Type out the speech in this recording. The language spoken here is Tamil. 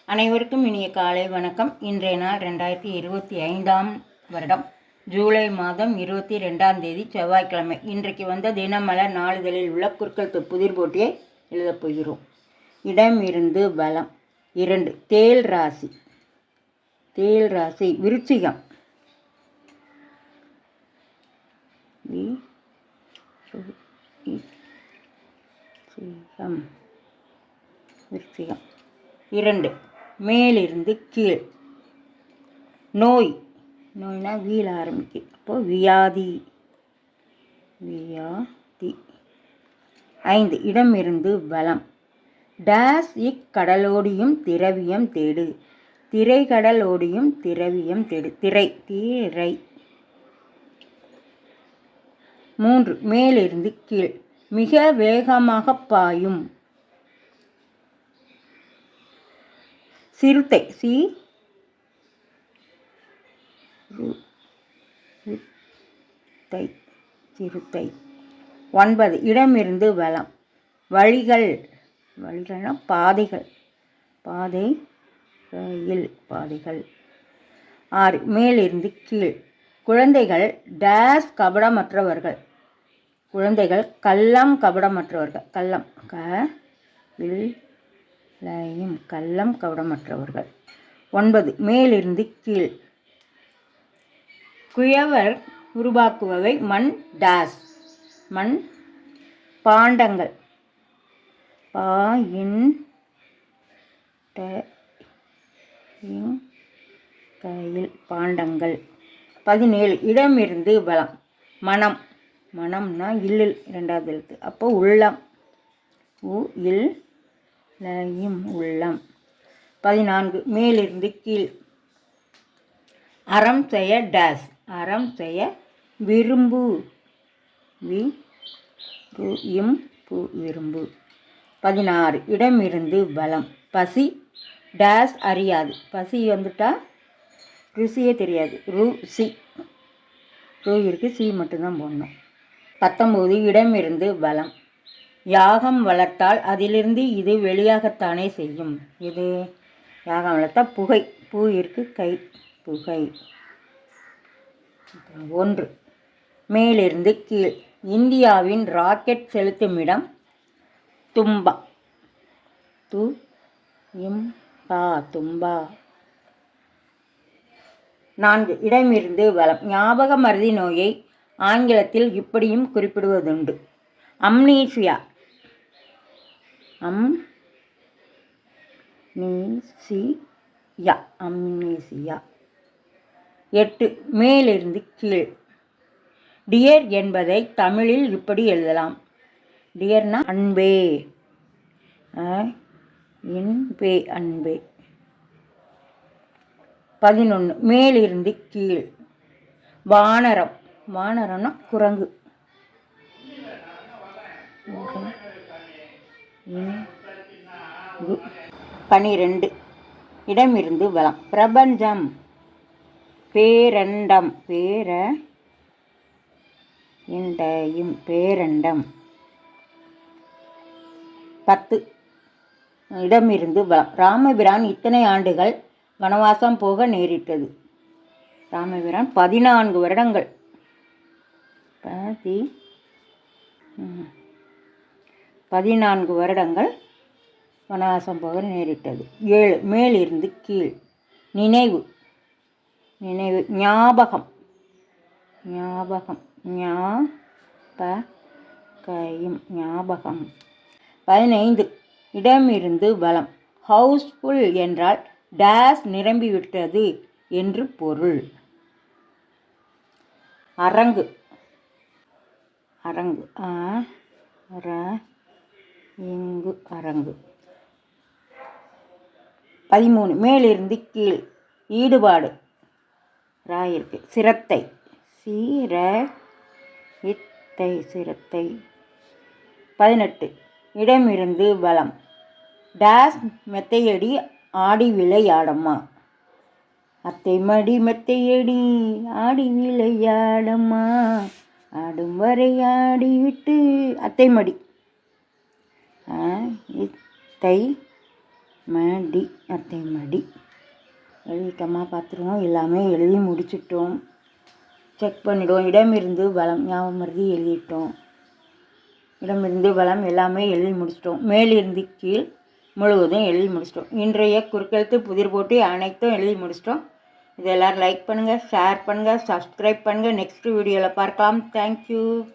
அனைவருக்கும் இனிய காலை வணக்கம். இன்றைய நாள் 2025ஆம் வருடம் ஜூலை மாதம் 22ஆம் தேதி செவ்வாய்க்கிழமை. இன்றைக்கு வந்த தினமலர் நாளிதழில் உள்ள குறுக்கெழுத்து புதிர் போட்டியை எழுதப் போகிறோம். இடம் இருந்து பலம் 2. தேள் ராசி. தேள் ராசி விருச்சிகம். விருச்சிகம் 2. மேலிருந்து கீழ். நோய்னா வீழ ஆரம்பிக்கும். அப்போ வியாதி. 5. இடமிருந்து பலம். டேஸ் இக்கடலோடியும் திரவியம் தேடு. திரைக்கடலோடியும் திரவியம் தேடு. திரை. 3. மேலிருந்து கீழ். மிக வேகமாக பாயும். சிறுத்தை. சிறுத்தை. 9. இடமிருந்து வலம். வழிகள்னா பாதைகள். பாதைகள். 6. மேலிருந்து கீழ். குழந்தைகள் டேஸ் கபடமற்றவர்கள். குழந்தைகள் கள்ளம் கபடமற்றவர்கள். கள்ளம் கபடமற்றவர்கள். 9. மேலிருந்து கீழ். குயவர் உருவாக்குபவை மண் டேஸ். மண் பாண்டங்கள். பாண்டங்கள். 17. இடமிருந்து பலம். மனம்னா இல்லில் 2வது எழுத்து. அப்போ உள்ளம். உள்ளம். 14. மேலிருந்து கீழ். அறம் செய்ய டேஸ். அறம் செய்ய விரும்பு. விரும்பு. 16. இடமிருந்து பலம். பசி டேஸ் அறியாது. பசி வந்துட்டா ருசியே தெரியாது. ருசி. இருக்கு, சி மட்டும்தான் போடணும். 19. இடமிருந்து பலம். யாகம் வளர்த்தால் அதிலிருந்து இது வெளியாகத்தானே செய்யும். இது யாகம் வளர்த்தால் புகை. பூ இருக்கு, கை. புகை. 1. மேலிருந்து கீழ். இந்தியாவின் ராக்கெட் செலுத்தும் இடம் தும்பா. தும்பா. 4. இடமிருந்து பலம். ஞாபக மறதி நோயை ஆங்கிலத்தில் இப்படியும் குறிப்பிடுவதுண்டு. அம்னீசியா. 8. மேலிருந்து கீழ். டியர் என்பதை தமிழில் இப்படி எழுதலாம். டியர்னா அன்பே. அன்பே. 11. மேலிருந்து கீழ். வானரம். வானரம்னா குரங்கு. 12. இடமிருந்து பலம். பிரபஞ்சம். பேரண்டம். பேரண்டம். 10. இடமிருந்து பலம். ராமபிரான் இத்தனை ஆண்டுகள் வனவாசம் போக நேரிட்டது. ராமபிரான் 14 வருடங்கள். 14 வருடங்கள் வனவாசம் போக நேரிட்டது. 7. மேலிருந்து கீழ். நினைவு. ஞாபகம். ஞாபகம். 15. இடமிருந்து பலம். ஹவுஸ்ஃபுல் என்றால் டேஸ் நிரம்பிவிட்டது என்று பொருள். அரங்கு. அரங்கு. 13. மேலிருந்து கீழ். ஈடுபாடு. இருக்கு. சிரத்தை. சிரத்தை. 18. இடமிருந்து பலம். டேஸ் மெத்தையடி ஆடி விளையாடம்மா. அத்தைமடி மெத்தையடி ஆடி விளையாடம்மா. ஆடும் வரை ஆடிவிட்டு. அத்தைமடி. மடி அத்தை மடி எழுதிட்டோமா பார்த்துருவோம். எல்லாமே எழுதி முடிச்சிட்டோம். செக் பண்ணிவிடுவோம். இடமிருந்து வளம் ஞாபகம் மருதி எழுதிட்டோம். இடமிருந்து வளம் எல்லாமே எழுதி முடிச்சிட்டோம். மேலிருந்து கீழ் முழுவதும் எழுதி முடிச்சிட்டோம். இன்றைய குறுக்கெழுத்து புதிர் போட்டி அனைத்தும் எழுதி முடிச்சிட்டோம். இது எல்லோரும் லைக் பண்ணுங்கள், ஷேர் பண்ணுங்கள், சப்ஸ்கிரைப் பண்ணுங்கள். நெக்ஸ்ட் வீடியோவில் பார்க்கலாம். தேங்க்யூ.